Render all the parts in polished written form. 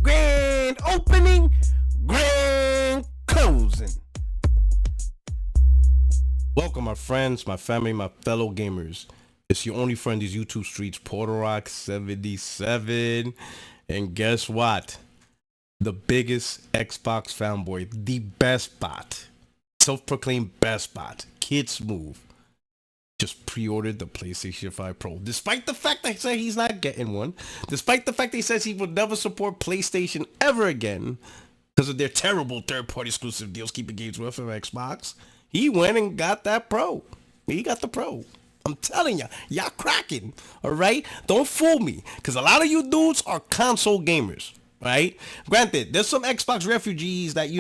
Grand opening, grand closing. Welcome, my friends, my family, my fellow gamers. It's your only friend, these YouTube streets, Preordered77. And guess what? The biggest Xbox fanboy, the best bot, self-proclaimed best bot, Kids Move, just pre-ordered the PlayStation 5 Pro. Despite the fact that he said he's not getting one, despite the fact that he says he will never support PlayStation ever again because of their terrible third-party exclusive deals keeping games with from Xbox, he went and got that Pro. He got the Pro. I'm telling ya, y'all cracking, all right? Don't fool me, because a lot of you dudes are console gamers. Right? Granted, there's some Xbox refugees that,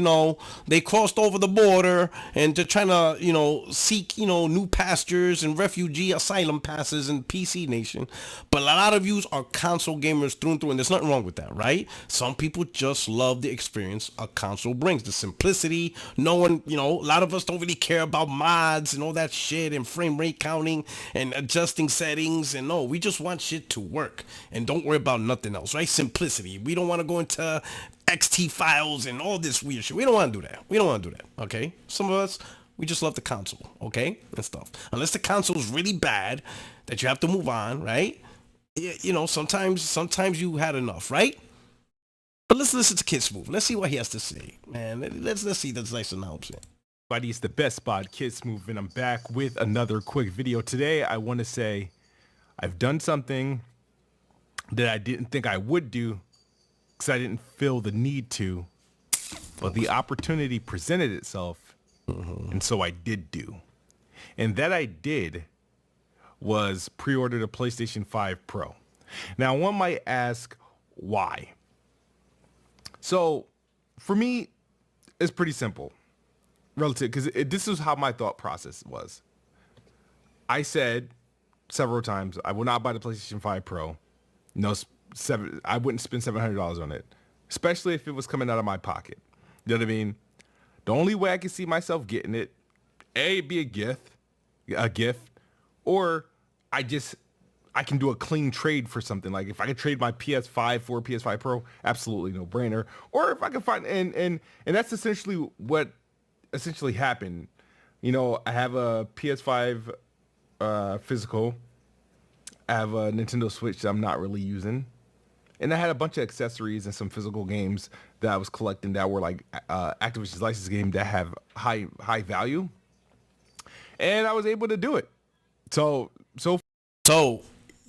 they crossed over the border and they're trying to, seek, new pastures and refugee asylum passes in PC Nation. But a lot of yous are console gamers through and through, and there's nothing wrong with that, right? Some people just love the experience a console brings, the simplicity. No one, a lot of us don't really care about mods and all that shit and frame rate counting and adjusting settings. And no, we just want shit to work and don't worry about nothing else, right? Simplicity. We don't want to go into XT files and all this weird shit. We don't want to do that. We don't want to do that, okay? Some of us, we just love the console, okay? And stuff. Unless the console's really bad that you have to move on, right? Sometimes you had enough, right? But let's listen to Kids Move. Let's see what he has to say, man. Let's see this nice announcement. Everybody's the best spot, Kids Move, and I'm back with another quick video. Today, I want to say I've done something that I didn't think I would do because I didn't feel the need to, but the opportunity presented itself, and so I did do. And that I did was pre-order the PlayStation 5 Pro. Now, one might ask why. So, for me, it's pretty simple, relative, because this is how my thought process was. I said several times, I will not buy the PlayStation 5 Pro. I wouldn't spend $700 on it, especially if it was coming out of my pocket. You know what I mean? The only way I can see myself getting it, it'd be a gift, or I can do a clean trade for something. Like if I could trade my PS5 for a PS5 Pro, absolutely no brainer. Or if I could find, and that's essentially what happened. I have a PS5 physical. I have a Nintendo Switch that I'm not really using. And I had a bunch of accessories and some physical games that I was collecting that were like Activision's licensed game that have high value. And I was able to do it. So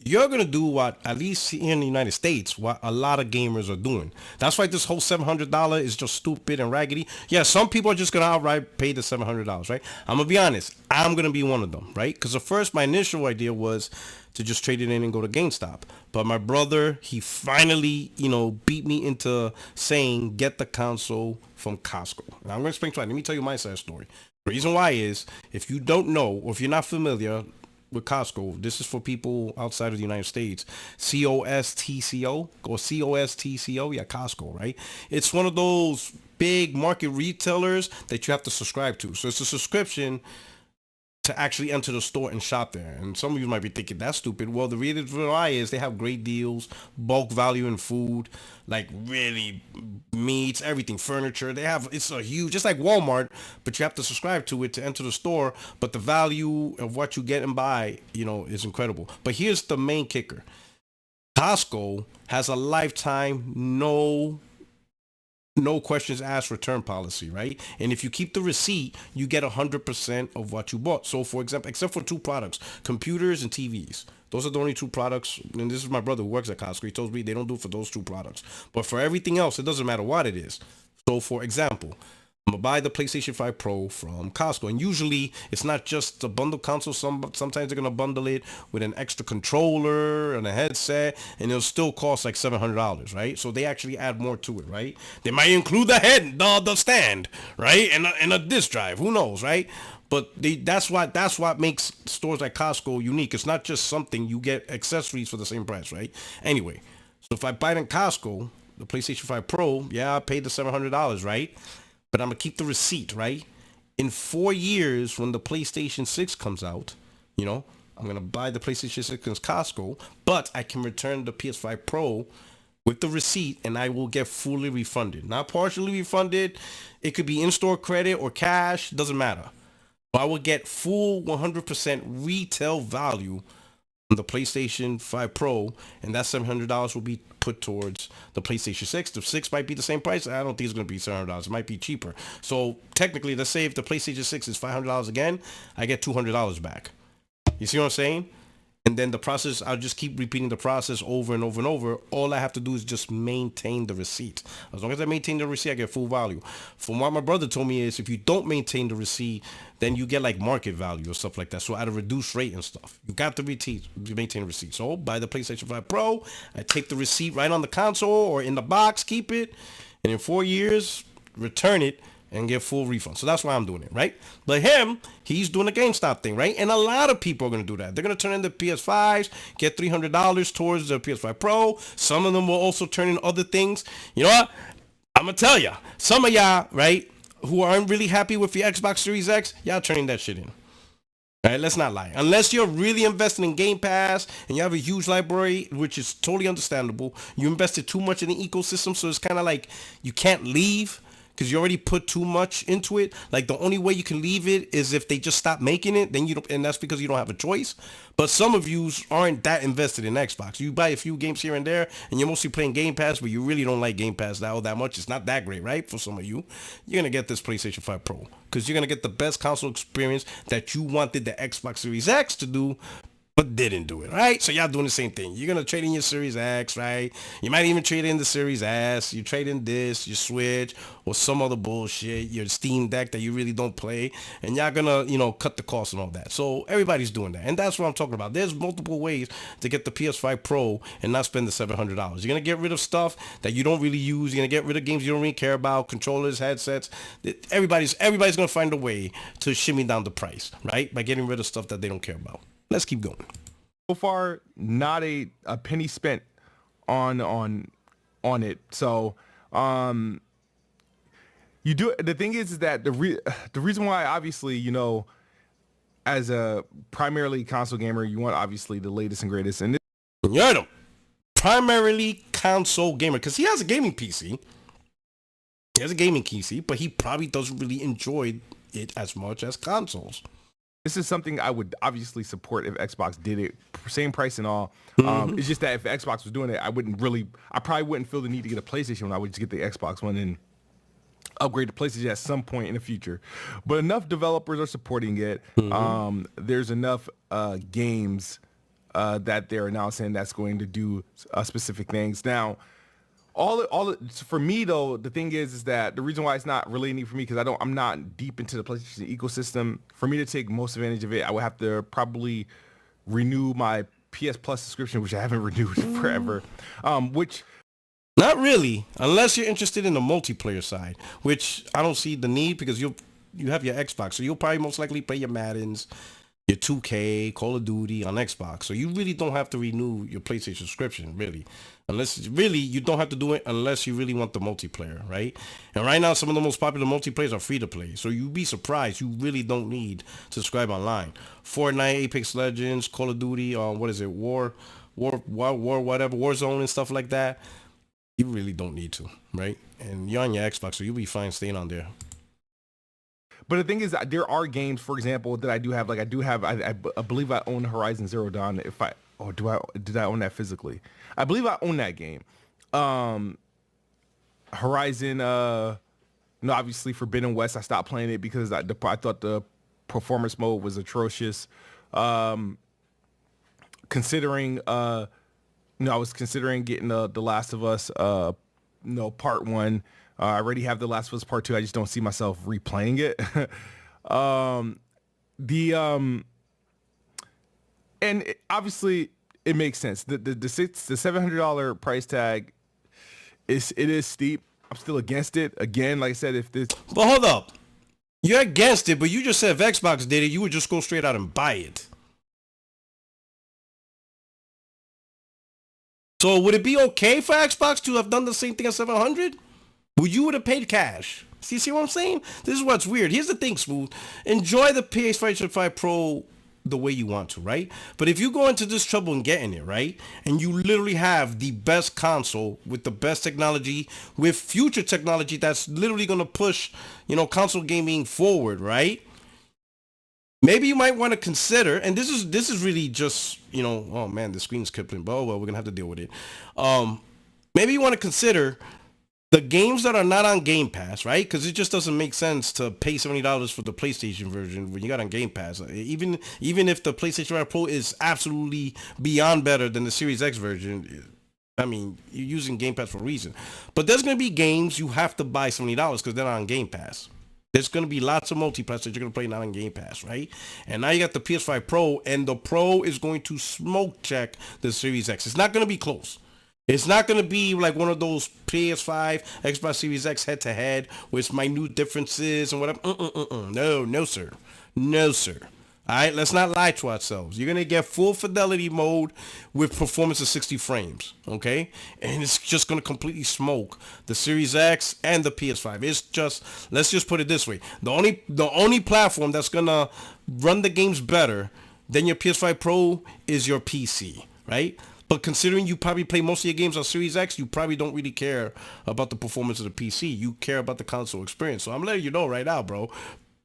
you're going to do what, at least here in the United States, what a lot of gamers are doing. That's why this whole $700 is just stupid and raggedy. Yeah, some people are just going to outright pay the $700, right? I'm going to be honest. I'm going to be one of them, right? Because at first, my initial idea was to just trade it in and go to GameStop. But my brother, he finally, beat me into saying, get the console from Costco. Now, I'm going to explain to you. Let me tell you my side story. The reason why is, if you don't know, or if you're not familiar with Costco, this is for people outside of the United States. COSTCO, or COSTCO, yeah, Costco, right? It's one of those big market retailers that you have to subscribe to. So it's a subscription to actually enter the store and shop there. And some of you might be thinking, that's stupid. Well, the reason why is they have great deals, bulk value in food, like really meats, everything, furniture. It's a huge, just like Walmart, but you have to subscribe to it to enter the store. But the value of what you get and buy, is incredible. But here's the main kicker. Costco has a lifetime, no questions asked return policy, right? And if you keep the receipt, you get 100% of what you bought. So for example, except for two products, computers and TVs. Those are the only two products. And this is my brother who works at Costco. He tells me they don't do it for those two products. But for everything else, it doesn't matter what it is. So for example, I'm gonna buy the PlayStation 5 Pro from Costco, and usually it's not just a bundle console. Sometimes they're gonna bundle it with an extra controller and a headset, and it'll still cost like $700, right? So they actually add more to it, right? They might include the the stand, right, and a disc drive. Who knows, right? But that's what makes stores like Costco unique. It's not just something you get accessories for the same price, right? Anyway, so if I buy it in Costco, the PlayStation 5 Pro, yeah, I paid the $700, right? But I'm going to keep the receipt, right? In 4 years, when the PlayStation 6 comes out, I'm going to buy the PlayStation 6 in Costco, but I can return the PS5 Pro with the receipt, and I will get fully refunded. Not partially refunded. It could be in-store credit or cash. Doesn't matter. But I will get full 100% retail value on the PlayStation 5 Pro, and that $700 will be put towards the PlayStation 6. The 6 might be the same price. I don't think it's going to be $700. It might be cheaper. So technically, let's say if the PlayStation 6 is $500 again, I get $200 back. You see what I'm saying? And then the process, I'll just keep repeating the process over and over and over. All I have to do is just maintain the receipt. As long as I maintain the receipt, I get full value. From what my brother told me is if you don't maintain the receipt, then you get like market value or stuff like that. So at a reduced rate and stuff. You got the receipt, you maintain the receipt. So buy the PlayStation 5 Pro, I take the receipt right on the console or in the box, keep it, and in 4 years, return it and get full refund. So that's why I'm doing it, right? But he's doing the GameStop thing, right? And a lot of people are going to do that. They're going to turn in the PS5s, get $300 towards the PS5 Pro. Some of them will also turn in other things. You know what? I'm going to tell you, some of y'all, right, who aren't really happy with your Xbox Series X, y'all turning that shit in. All right, let's not lie. Unless you're really investing in Game Pass and you have a huge library, which is totally understandable, you invested too much in the ecosystem, so it's kind of like you can't leave because you already put too much into it. Like the only way you can leave it is if they just stop making it, then you don't, and that's because you don't have a choice. But some of you aren't that invested in Xbox. You buy a few games here and there, and you're mostly playing Game Pass, but you really don't like Game Pass that much. It's not that great, right? For some of you, you're gonna get this PlayStation 5 Pro because you're gonna get the best console experience that you wanted the Xbox Series X to do, but didn't do it, right? So y'all doing the same thing. You're gonna trade in your Series X, right? You might even trade in the Series S. You trade in this, your Switch, or some other bullshit, your Steam Deck that you really don't play, and y'all gonna, cut the cost and all that. So everybody's doing that, and that's what I'm talking about. There's multiple ways to get the PS5 Pro and not spend the $700. You're gonna get rid of stuff that you don't really use. You're gonna get rid of games you don't really care about, controllers, headsets. Everybody's gonna find a way to shimmy down the price, right? By getting rid of stuff that they don't care about. Let's keep going. So far, not a penny spent on it. So, you do. The thing is that the reason why, obviously, as a primarily console gamer, you want obviously the latest and greatest. And you're the primarily console gamer because he has a gaming PC. He has a gaming PC, but he probably doesn't really enjoy it as much as consoles. This is something I would obviously support if Xbox did it, same price and all. It's just that if Xbox was doing it, I probably wouldn't feel the need to get a PlayStation when I would just get the Xbox One and upgrade to PlayStation at some point in the future. But enough developers are supporting it. There's enough games that they're announcing that's going to do specific things. Now, for me though, the thing is that the reason why it's not really a need for me because I'm not deep into the PlayStation ecosystem. For me to take most advantage of it, I would have to probably renew my PS Plus subscription, which I haven't renewed forever. Which not really, unless you're interested in the multiplayer side, which I don't see the need because you have your Xbox, so you'll probably most likely play your Maddens, your 2K, Call of Duty on Xbox. So you really don't have to renew your PlayStation subscription, really. You don't have to do it unless you really want the multiplayer, right? And right now, some of the most popular multiplayers are free to play. So you'd be surprised. You really don't need to subscribe online. Fortnite, Apex Legends, Call of Duty, Warzone and stuff like that. You really don't need to, right? And you're on your Xbox, so you'll be fine staying on there. But the thing is, there are games, for example, that I do have. Like I believe I own Horizon Zero Dawn. Did I own that physically? I believe I own that game. Horizon, obviously Forbidden West, I stopped playing it because I thought the performance mode was atrocious. I was considering getting the Last of Us, Part 1. I already have The Last of Us Part 2. I just don't see myself replaying it. Obviously it makes sense. The $700 price tag is steep. I'm still against it. Again, like I said, But hold up. You're against it, but you just said if Xbox did it, you would just go straight out and buy it. So would it be okay for Xbox to have done the same thing at $700? You would have paid cash. See what I'm saying? This is what's weird. Here's the thing, Smooth. Enjoy the PS5 Pro the way you want to, right? But if you go into this trouble and getting it, right, and you literally have the best console with the best technology, with future technology that's literally going to push, console gaming forward, right? Maybe you might want to consider, and this is really just, oh man, the screen's crippling, but oh well, we're gonna have to deal with it. Maybe you want to consider the games that are not on Game Pass, right? Because it just doesn't make sense to pay $70 for the PlayStation version when you got on Game Pass. Even if the PlayStation 5 Pro is absolutely beyond better than the Series X version, I mean, you're using Game Pass for a reason. But there's going to be games you have to buy $70 because they're not on Game Pass. There's going to be lots of multiplayer that you're going to play not on Game Pass, right? And now you got the PS5 Pro, and the Pro is going to smoke check the Series X. It's not going to be close. It's not going to be like one of those PS5, Xbox Series X head-to-head with minute differences and whatever. No, sir. No, sir. All right, let's not lie to ourselves. You're going to get full fidelity mode with performance of 60 frames, okay? And it's just going to completely smoke the Series X and the PS5. It's just, let's just put it this way. The only platform that's going to run the games better than your PS5 Pro is your PC, right? But considering you probably play most of your games on Series X, you probably don't really care about the performance of the PC. You care about the console experience. So I'm letting you know right now, bro.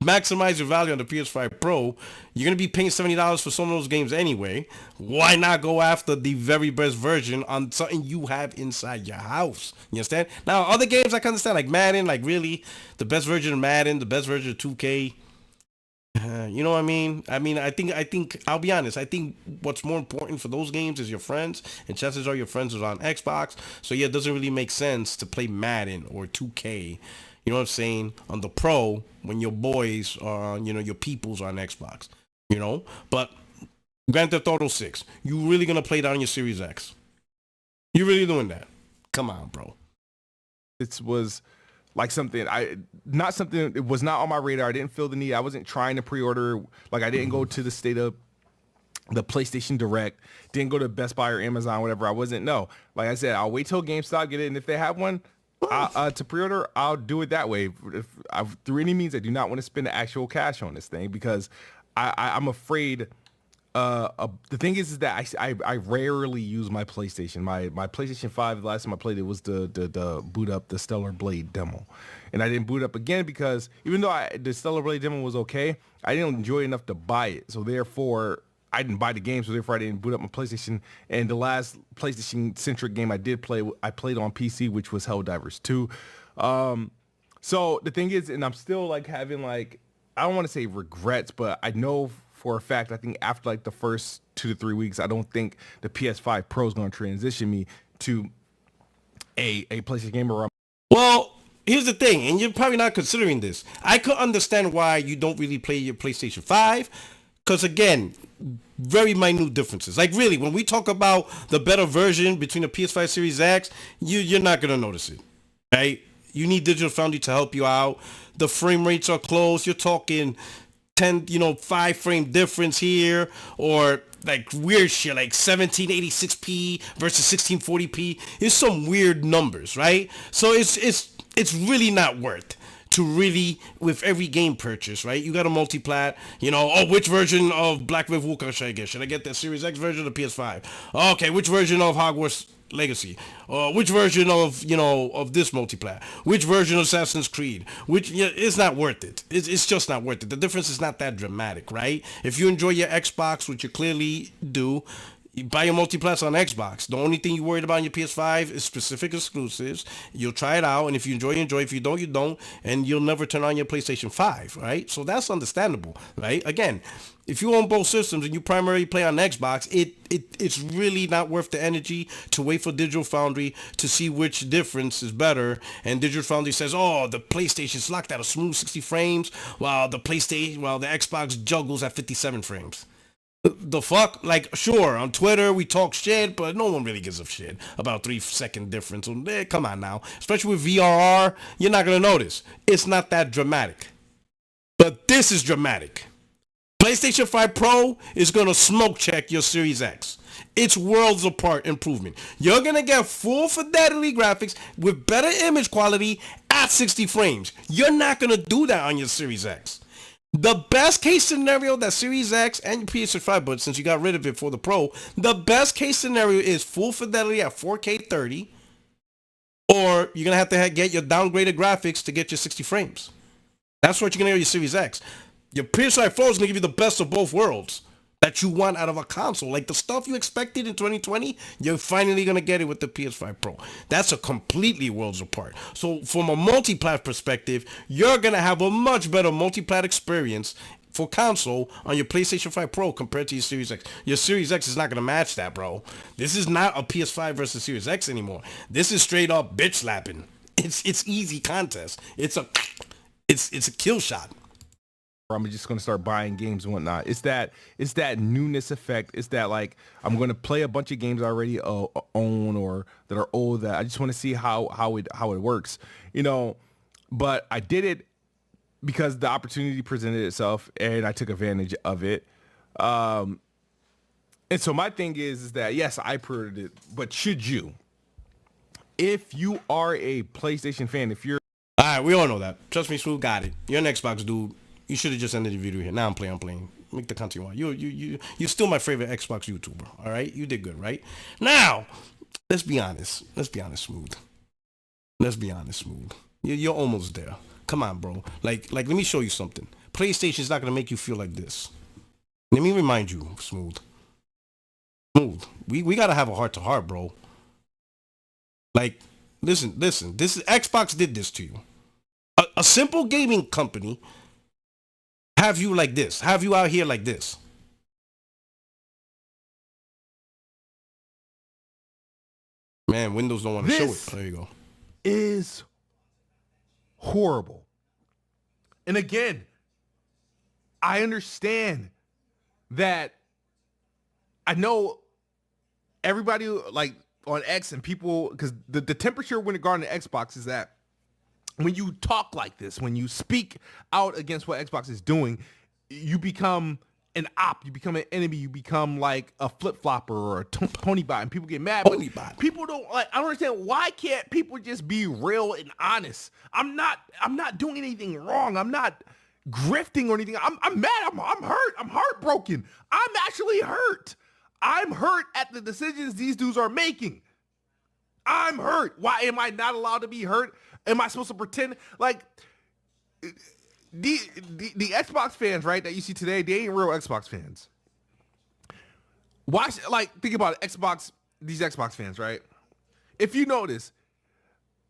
Maximize your value on the PS5 Pro. You're going to be paying $70 for some of those games anyway. Why not go after the very best version on something you have inside your house? You understand? Now, other games I can understand, like Madden, like really, the best version of Madden, the best version of 2K. You know what I mean? I think I'll be honest. I think what's more important for those games is your friends, and chances are your friends are on Xbox. So yeah, it doesn't really make sense to play Madden or 2K. You know what I'm saying? On the Pro when your boys are, your peoples are on Xbox. But Grand Theft Auto 6, you really gonna play that on your Series X? You really doing that? Come on, bro. It was like it was not on my radar. I didn't feel the need. I wasn't trying to pre-order. Like I didn't go to the state of the PlayStation Direct, didn't go to Best Buy or Amazon, whatever. No, like I said, I'll wait till GameStop get it. And if they have one to pre-order, I'll do it that way. Through any means, I do not want to spend the actual cash on this thing because I'm afraid. The thing is that I rarely use my PlayStation. My PlayStation 5, the last time I played it was the boot up the Stellar Blade demo. And I didn't boot up again because even though the Stellar Blade demo was okay, I didn't enjoy it enough to buy it. So therefore, I didn't buy the game. So therefore, I didn't boot up my PlayStation. And the last PlayStation-centric game I did play, I played on PC, which was Helldivers 2. So the thing is, and I'm still like having like, I don't want to say regrets, but I know for a fact, I think after like the first 2 to 3 weeks, I don't think the PS5 Pro is going to transition me to a PlayStation gamer. Well, here's the thing, and you're probably not considering this. I could understand why you don't really play your PlayStation 5, because again, very minute differences. Like really, when we talk about the better version between the PS5 Series X, you're not going to notice it, right? You need Digital Foundry to help you out. The frame rates are close. You're talking 5 frame difference here, or like weird shit like 1786p versus 1640p. It's some weird numbers, right? So it's really not worth to really, with every game purchase, right? You got a multi-plat, which version of Black Myth Wukong should I get? Should I get the Series X version or the PS5? Okay, which version of Hogwarts Legacy? Which version of of this multiplat? Which version of Assassin's Creed? It's not worth it. It's just not worth it. The difference is not that dramatic, right? If you enjoy your Xbox, which you clearly do, you buy your multiplats on Xbox. The only thing you're worried about on your PS5 is specific exclusives. You'll try it out, and if you enjoy, you enjoy. If you don't, you don't, and you'll never turn on your PlayStation 5, right? So that's understandable, right? Again, if you own both systems and you primarily play on Xbox, it's really not worth the energy to wait for Digital Foundry to see which difference is better. And Digital Foundry says, oh, the PlayStation's locked at a smooth 60 frames, while the Xbox juggles at 57 frames. The fuck? Like, sure, on Twitter we talk shit, but no one really gives a shit about 3-second difference. Come on now. Especially with VRR, you're not going to notice. It's not that dramatic. But this is dramatic. PlayStation 5 Pro is going to smoke check your Series X. It's worlds apart improvement. You're going to get full fidelity graphics with better image quality at 60 frames. You're not going to do that on your Series X. The best case scenario that Series X and your PS5, but since you got rid of it for the Pro, the best case scenario is full fidelity at 4K 30, or you're gonna have to get your downgraded graphics to get your 60 frames. That's what you're gonna get with your Series X. Your PS5 Pro is gonna give you the best of both worlds that you want out of a console. Like the stuff you expected in 2020, you're finally gonna get it with the PS5 Pro. That's a completely worlds apart. So from a multi-plat perspective, you're gonna have a much better multi-plat experience for console on your PlayStation 5 Pro compared to your Series X. Your Series X is not gonna match that, bro. This is not a PS5 versus Series X anymore. This is straight up bitch slapping. It's easy contest. It's a kill shot. I'm just gonna start buying games and whatnot. It's that newness effect. It's that like I'm gonna play a bunch of games I already own or that are old that I just want to see how it works, you know. But I did it because the opportunity presented itself and I took advantage of it. And so my thing is that yes, I pre-ordered it, but should you? If you are a PlayStation fan, if you're all right, we all know that. Trust me, Smooth got it. You're an Xbox dude. You should have just ended the video here. Now I'm playing. Make the content you want. You're still my favorite Xbox YouTuber. All right, you did good, right? Now, let's be honest. Smooth. You're almost there. Come on, bro. Like, let me show you something. PlayStation's not gonna make you feel like this. Let me remind you, Smooth. We gotta have a heart to heart, bro. Like, listen. This is Xbox did this to you. A simple gaming company have you like this. Have you out here like this. Man, Windows don't want to show it. There you go. Is horrible. And again, I understand that I know everybody like on X and people, because the temperature when regarding the Xbox is that when you talk like this, when you speak out against what Xbox is doing, you become an op, you become an enemy, you become like a flip-flopper or a pony bot, and people get mad. But people don't like. I don't understand, why can't people just be real and honest? I'm not doing anything wrong. I'm not grifting or anything. I'm mad. I'm hurt. I'm heartbroken. I'm actually hurt. I'm hurt at the decisions these dudes are making. I'm hurt. Why am I not allowed to be hurt? Am I supposed to pretend like the Xbox fans, right, that you see today, they ain't real Xbox fans. Watch, like, think about it, these Xbox fans, right? If you notice,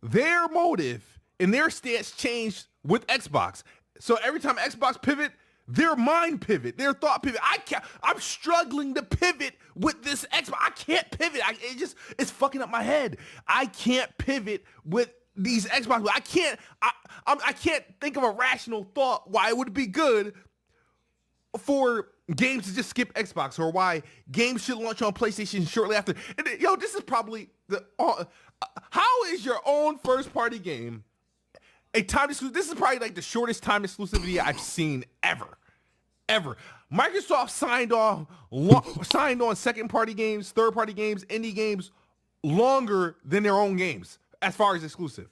their motive and their stance changed with Xbox. So every time Xbox pivot, their mind pivot, their thought pivot. I'm struggling to pivot with this Xbox. I can't pivot. It's fucking up my head. I can't pivot with these Xbox. I can't think of a rational thought why it would be good for games to just skip Xbox, or why games should launch on PlayStation shortly after. And this is probably how is your own first party game a time exclusive? This is probably like the shortest time exclusivity I've seen ever. Microsoft signed on second party games, third party games, indie games longer than their own games as far as exclusive.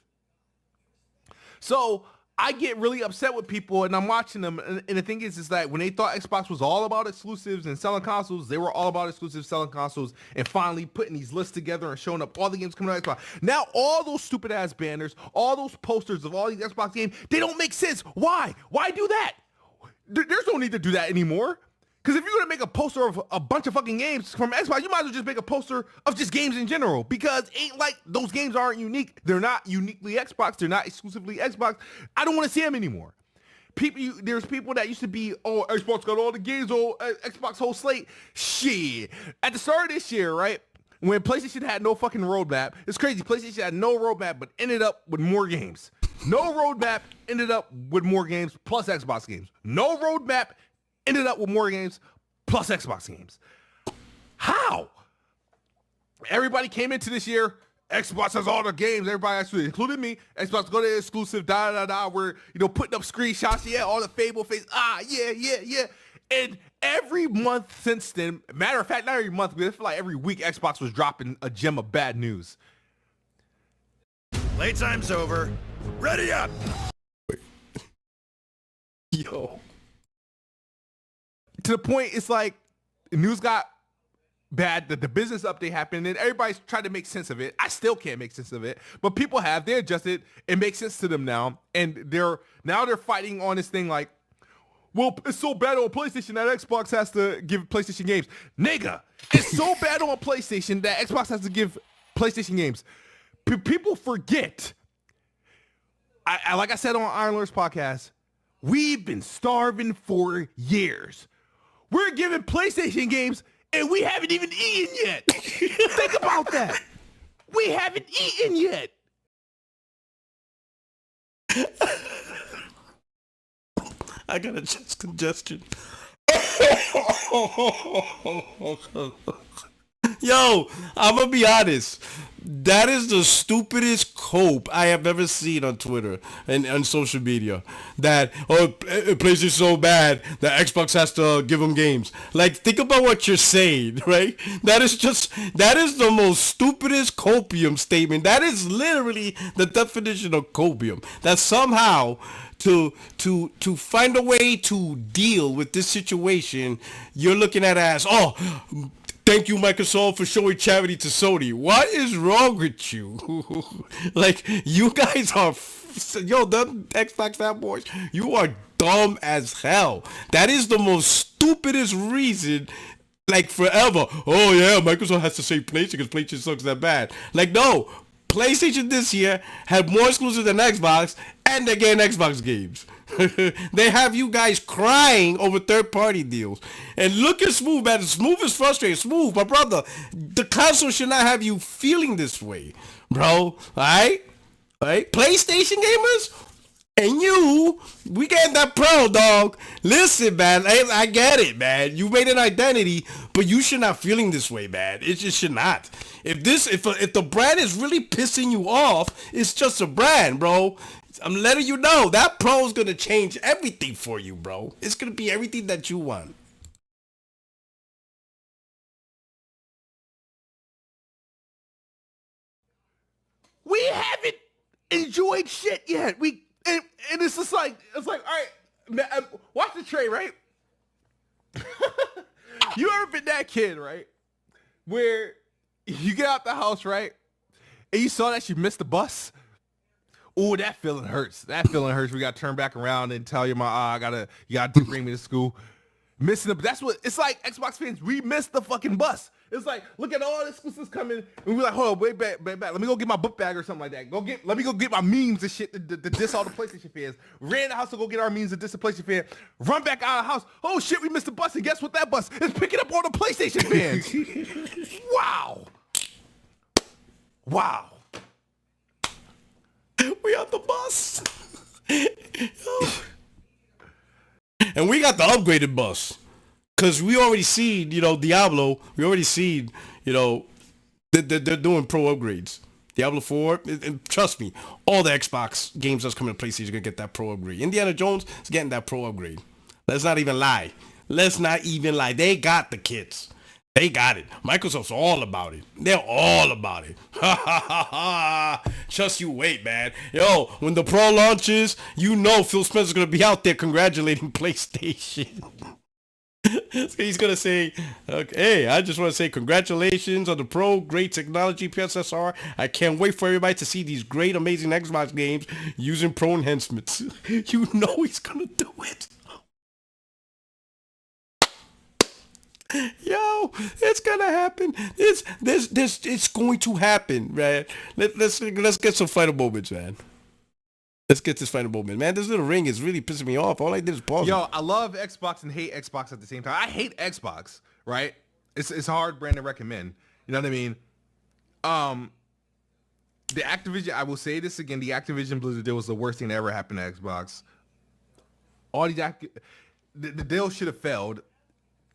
So I get really upset with people, and I'm watching them, and the thing is that when they thought Xbox was all about exclusives and selling consoles, they were all about exclusives, selling consoles, and finally putting these lists together and showing up all the games coming out of Xbox. Now all those stupid ass banners, all those posters of all these Xbox games, they don't make sense. Why do that? There's no need to do that anymore. Because if you're going to make a poster of a bunch of fucking games from Xbox, you might as well just make a poster of just games in general. Because ain't like those games aren't unique. They're not uniquely Xbox. They're not exclusively Xbox. I don't want to see them anymore. There's people that used to be, oh, Xbox got all the games, Xbox whole slate. Shit. At the start of this year, right, when PlayStation had no fucking roadmap, it's crazy. PlayStation had no roadmap, but ended up with more games. No roadmap, ended up with more games, plus Xbox games. No roadmap, ended up with more games plus Xbox games. How? Everybody came into this year, Xbox has all the games, everybody actually, including me, Xbox go to exclusive, we're, putting up screenshots, all the Fable face, yeah. And every month since then, matter of fact, not every month, but I feel like every week Xbox was dropping a gem of bad news. Playtime's over. Ready up! Yo. to the point it's like news got bad, that the business update happened, and everybody's trying to make sense of it. I still can't make sense of it, but people have. They adjusted. It makes sense to them now, and they're fighting on this thing like, well, it's so bad on PlayStation that Xbox has to give PlayStation games. Nigga, it's so bad on PlayStation that Xbox has to give PlayStation games. People forget. I like I said on Iron Lord's podcast, we've been starving for years. We're giving PlayStation games and we haven't even eaten yet. Think about that. We haven't eaten yet. I got a chest congestion. Yo, I'm gonna be honest. That is the stupidest cope I have ever seen on Twitter and on social media. That, PlayStation's so bad that Xbox has to give them games. Like, think about what you're saying, right? That is the most stupidest copium statement. That is literally the definition of copium. That somehow to find a way to deal with this situation, you're looking at it as, thank you, Microsoft, for showing charity to Sony. What is wrong with you? Like, you guys are, them Xbox fanboys, you are dumb as hell. That is the most stupidest reason, like, forever. Oh, yeah, Microsoft has to say PlayStation because PlayStation sucks that bad. Like, no. PlayStation this year had more exclusives than Xbox, and they're getting Xbox games. They have you guys crying over third-party deals. And look at Smooth, man. Smooth is frustrated. Smooth, my brother, the console should not have you feeling this way, bro. All right? PlayStation gamers? And you, we getting that Pro, dog. Listen, man, I get it, man. You made an identity, but you should not feeling this way, man. It just should not. If the brand is really pissing you off, it's just a brand, bro. I'm letting you know that Pro is gonna change everything for you, bro. It's gonna be everything that you want. We haven't enjoyed shit yet. And it's just like, all right, man, watch the tray, right? You ever been that kid, right? Where you get out the house, right? And you saw that you missed the bus. Oh, that feeling hurts. That feeling hurts. We got to turn back around and tell your mom, you got to bring me to school. Missing the, that's what, it's like Xbox fans, we missed the fucking bus. It's like, look at all this exclusives coming. And we're like, hold on, wait back. Let me go get my book bag or something like that. Let me go get my memes and shit to diss all the PlayStation fans. Ran the house to go get our memes and diss the PlayStation fan. Run back out of the house. Oh shit, we missed the bus. And guess what that bus is picking up all the PlayStation fans. Wow. We on the bus. And we got the upgraded bus. Because we already seen, Diablo. We already seen, they're doing pro upgrades. Diablo 4, and trust me, all the Xbox games that's coming to PlayStation are going to get that pro upgrade. Indiana Jones is getting that pro upgrade. Let's not even lie. They got the kits. They got it. Microsoft's all about it. They're all about it. Ha ha ha ha. Just you wait, man. Yo, when the Pro launches, Phil Spencer's going to be out there congratulating PlayStation. He's going to say, okay, hey, I just want to say congratulations on the Pro, great technology, PSSR. I can't wait for everybody to see these great, amazing Xbox games using Pro enhancements. He's going to do it. Yo, it's gonna happen. It's going to happen, man. Let's get some final moments, man. Let's get this final moment, man. This little ring is really pissing me off. All I did is pause. Yo, I love Xbox and hate Xbox at the same time. I hate Xbox, right? It's a hard brand to recommend. You know what I mean? The Activision, I will say this again, the Activision Blizzard deal was the worst thing that ever happened to Xbox. All these the deal should have failed.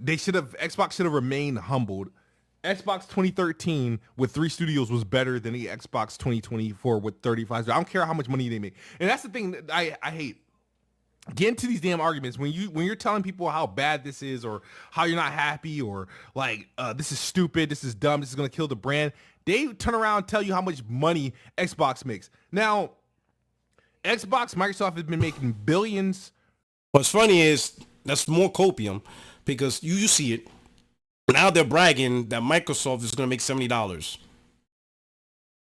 Xbox should have remained humbled. Xbox 2013 with 3 studios was better than the Xbox 2024 with 35. I don't care how much money they make. And that's the thing that I hate. Get into these damn arguments when you're telling people how bad this is or how you're not happy or like this is stupid, this is dumb, this is gonna kill the brand. They turn around and tell you how much money Xbox makes. Now, Microsoft has been making billions. What's funny is that's more copium. because you see it. Now they're bragging that Microsoft is going to make $70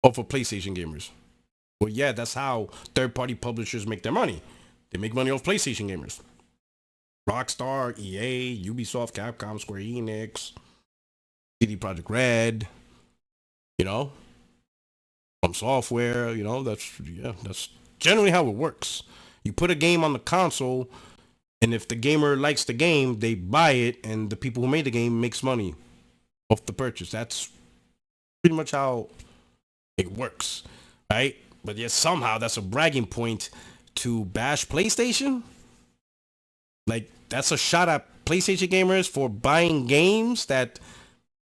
off of PlayStation gamers. Well, yeah, that's how third-party publishers make their money. They make money off PlayStation gamers. Rockstar, EA, Ubisoft, Capcom, Square Enix, CD Projekt Red, From Software, that's generally how it works. You put a game on the console, and if the gamer likes the game, they buy it, and the people who made the game makes money off the purchase. That's pretty much how it works, right? But yet somehow that's a bragging point to bash PlayStation. Like, that's a shot at PlayStation gamers for buying games that,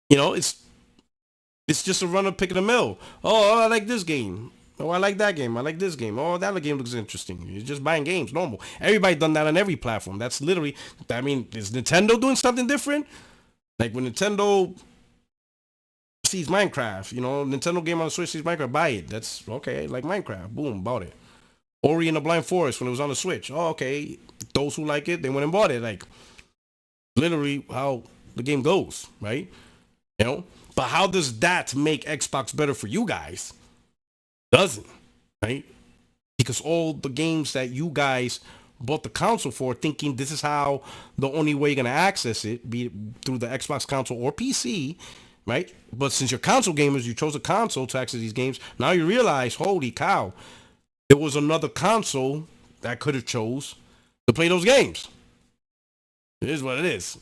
it's just a run of pick of the mill. Oh, I like this game. Oh, I like that game. I like this game. Oh, that other game looks interesting. You're just buying games, normal. Everybody done that on every platform. That's literally, is Nintendo doing something different? Like when Nintendo sees Minecraft, Nintendo game on the Switch sees Minecraft, buy it. That's okay, like Minecraft. Boom, bought it. Ori and the Blind Forest when it was on the Switch. Oh, okay. Those who like it, they went and bought it. Like, literally how the game goes, right? But how does that make Xbox better for you guys? Doesn't, right? Because all the games that you guys bought the console for, thinking this is how the only way you're going to access it, be it through the Xbox console or PC, right? But since you're console gamers, you chose a console to access these games. Now you realize, holy cow, there was another console that could have chose to play those games. It is what it is.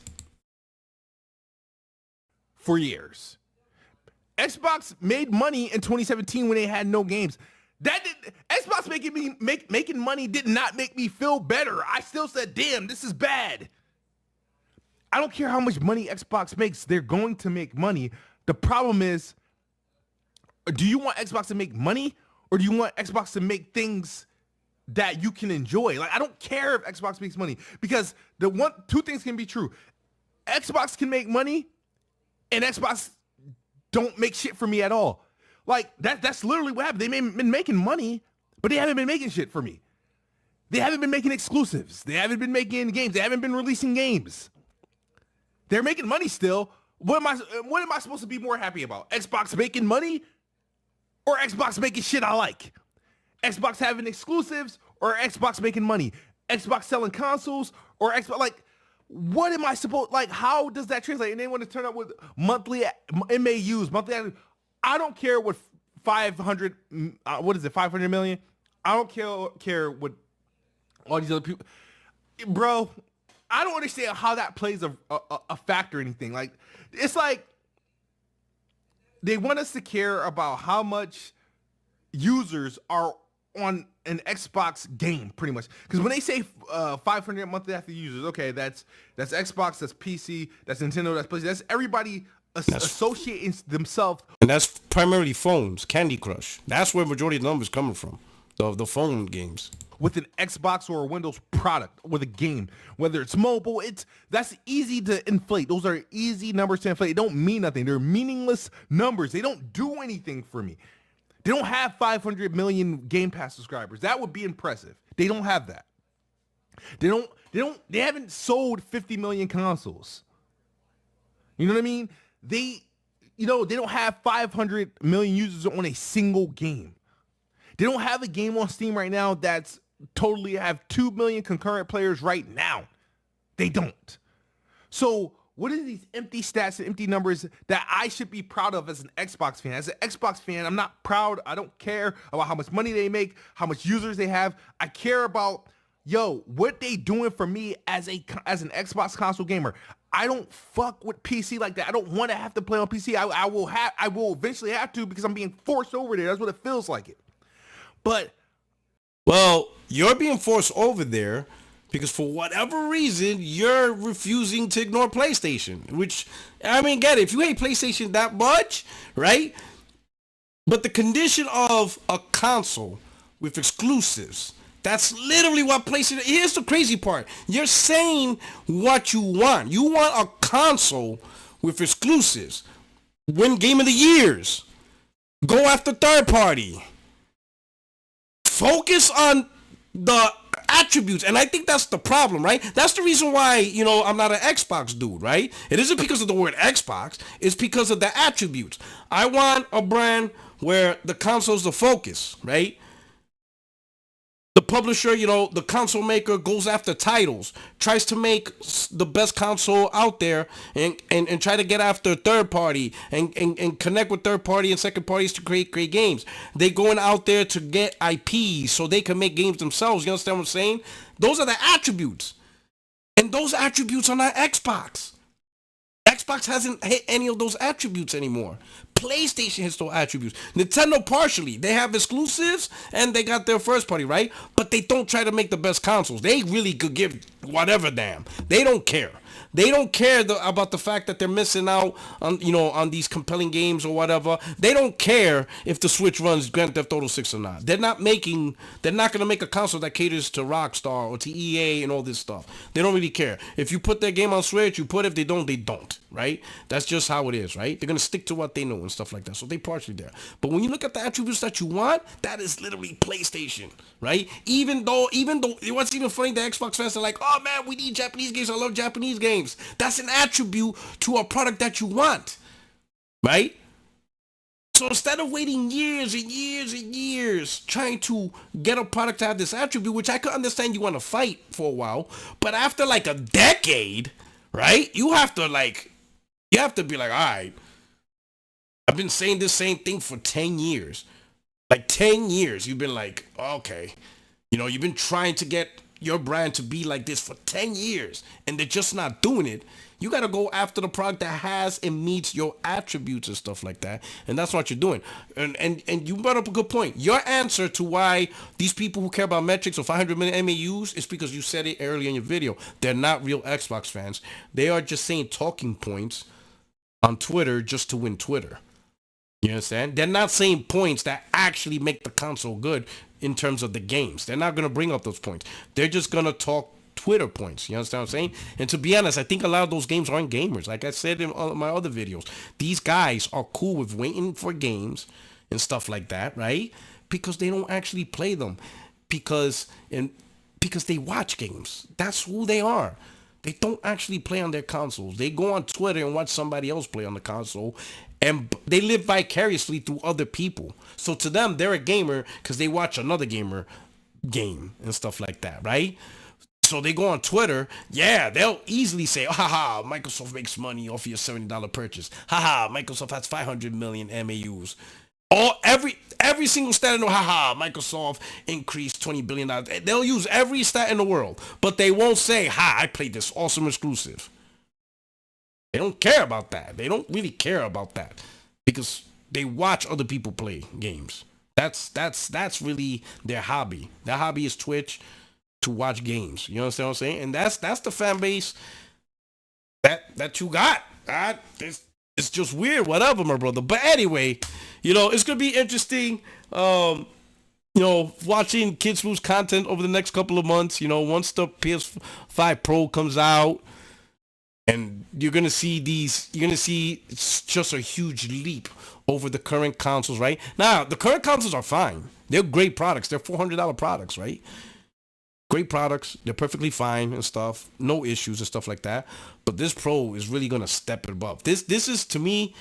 For years, Xbox made money in 2017 when they had no games. Xbox making money did not make me feel better. I still said, damn, this is bad. I don't care how much money Xbox makes. They're going to make money. The problem is, do you want Xbox to make money, or do you want Xbox to make things that you can enjoy? Like, I don't care if Xbox makes money, because two things can be true. Xbox can make money, and Xbox don't make shit for me at all. Like, that's literally what happened. They've been making money, but they haven't been making shit for me. They haven't been making exclusives. They haven't been making games. They haven't been releasing games. They're making money still. What am I supposed to be more happy about? Xbox making money, or Xbox making shit I like? Xbox having exclusives, or Xbox making money? Xbox selling consoles, or Xbox, like, what am I supposed, like, how does that translate? And they want to turn up with monthly MAUs, monthly, I don't care what 500 million? I don't care what all these other people, bro, I don't understand how that plays a factor or anything. Like, it's like they want us to care about how much users are on an Xbox game, pretty much. Because when they say 500 monthly active users, okay, that's Xbox, that's PC, that's Nintendo, that's PlayStation, that's everybody associating themselves. And that's primarily phones, Candy Crush. That's where majority of the numbers coming from, the phone games. With an Xbox or a Windows product, with a game, whether it's mobile, that's easy to inflate. Those are easy numbers to inflate. It don't mean nothing. They're meaningless numbers. They don't do anything for me. They don't have 500 million Game Pass subscribers. That would be impressive. They don't have that. They haven't sold 50 million consoles. You know what I mean? They don't have 500 million users on a single game. They don't have a game on Steam right now that's totally have 2 million concurrent players right now. They don't. So what are these empty stats and empty numbers that I should be proud of as an Xbox fan? As an Xbox fan, I'm not proud. I don't care about how much money they make, how much users they have. I care about, what they doing for me as an Xbox console gamer. I don't fuck with PC like that. I don't want to have to play on PC. I will eventually have to, because I'm being forced over there. That's what it feels like it. But, well, you're being forced over there because for whatever reason, you're refusing to ignore PlayStation, which, get it. If you hate PlayStation that much, right? But the condition of a console with exclusives, that's literally what PlayStation, here's the crazy part. You're saying what you want. You want a console with exclusives. Win Game of the Years. Go after third party. Focus on the attributes, and I think that's the problem, right? That's the reason why, I'm not an Xbox dude, right? It isn't because of the word Xbox. It's because of the attributes. I want a brand where the console's the focus, right? The publisher, the console maker goes after titles, tries to make the best console out there, and try to get after third party and connect with third party and second parties to create great games. They going out there to get IPs so they can make games themselves. You understand what I'm saying? Those are the attributes. And those attributes are not Xbox. Xbox hasn't hit any of those attributes anymore. PlayStation hits those attributes. Nintendo partially. They have exclusives and they got their first party, right? But they don't try to make the best consoles. They really could give whatever damn. They don't care. They don't care about the fact that they're missing out on these compelling games or whatever. They don't care if the Switch runs Grand Theft Auto 6 or not. They're not going to make a console that caters to Rockstar or to EA and all this stuff. They don't really care. If you put their game on Switch, you put it. If they don't, they don't, right? That's just how it is, right? They're going to stick to what they know and stuff like that. So they partially there. But when you look at the attributes that you want, that is literally PlayStation, right? Even though what's even funny, the Xbox fans are like, oh man, we need Japanese games. I love Japanese games. That's an attribute to a product that you want, right? So instead of waiting years and years and years trying to get a product to have this attribute, which I could understand you want to fight for a while, but after like a decade, right? You have to be like, all right, I've been saying this same thing for 10 years. Like 10 years, you've been like, okay, you've been trying to get your brand to be like this for 10 years and they're just not doing it. You got to go after the product that has and meets your attributes and stuff like that. And that's what you're doing. And you brought up a good point. Your answer to why these people who care about metrics or 500 million MAUs is because you said it earlier in your video. They're not real Xbox fans. They are just saying talking points on Twitter just to win Twitter. You understand? They're not saying points that actually make the console good in terms of the games. They're not going to bring up those points. They're just going to talk Twitter points. You understand what I'm saying? And to be honest, I think a lot of those games aren't gamers. Like I said in my other videos, these guys are cool with waiting for games and stuff like that, right? Because they don't actually play them. Because they watch games. That's who they are. They don't actually play on their consoles. They go on Twitter and watch somebody else play on the console, and they live vicariously through other people. So to them, they're a gamer because they watch another gamer game and stuff like that, right? So they go on Twitter, yeah, they'll easily say, haha, Microsoft makes money off your $70 purchase. Haha, Microsoft has 500 million MAUs. Every single stat in the world, haha, Microsoft increased $20 billion. They'll use every stat in the world, but they won't say, I played this awesome exclusive. They don't care about that. They don't really care about that because they watch other people play games. That's really their hobby. Their hobby is Twitch to watch games. You understand what I'm saying? And that's the fan base that you got. It's just weird, whatever, my brother. But anyway, it's gonna be interesting. Watching Kids Move's content over the next couple of months. Once the PS5 Pro comes out. And you're going to see it's just a huge leap over the current consoles, right? Now, the current consoles are fine. They're great products. They're $400 products, right? Great products. They're perfectly fine and stuff. No issues and stuff like that. But this Pro is really going to step it above. This is, to me,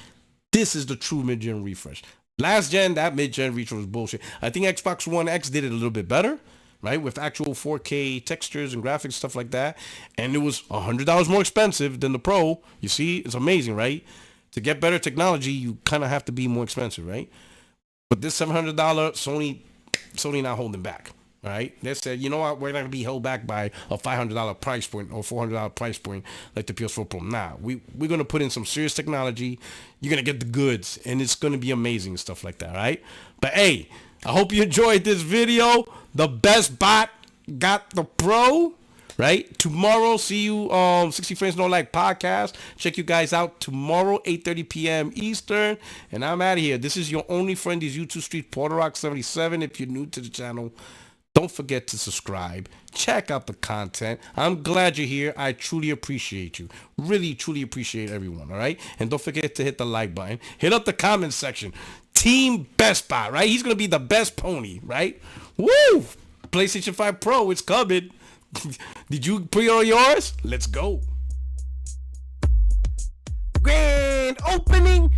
this is the true mid-gen refresh. Last gen, that mid-gen refresh was bullshit. I think Xbox One X did it a little bit better. Right, with actual 4K textures and graphics, stuff like that. And it was $100 more expensive than the Pro. You see, it's amazing, right? To get better technology, you kind of have to be more expensive, right? But this $700, Sony not holding back, right? They said, you know what, we're not going to be held back by a $500 price point or $400 price point like the PS4 Pro. Nah, we're going to put in some serious technology. You're going to get the goods, and it's going to be amazing, stuff like that, right? But hey, I hope you enjoyed this video. The best bot got the Pro, right? Tomorrow, see you 60 Frames No Like podcast. Check you guys out tomorrow, 8:30 p.m. Eastern. And I'm out of here. This is your only friend, is YouTube Street Preordered77. If you're new to the channel, don't forget to subscribe. Check out the content. I'm glad you're here. I truly appreciate you. Really, truly appreciate everyone, all right? And don't forget to hit the like button. Hit up the comment section. Team Best Bot, right? He's going to be the best pony, right? Woo! PlayStation 5 Pro, it's coming. Did you pre-order yours? Let's go. Grand opening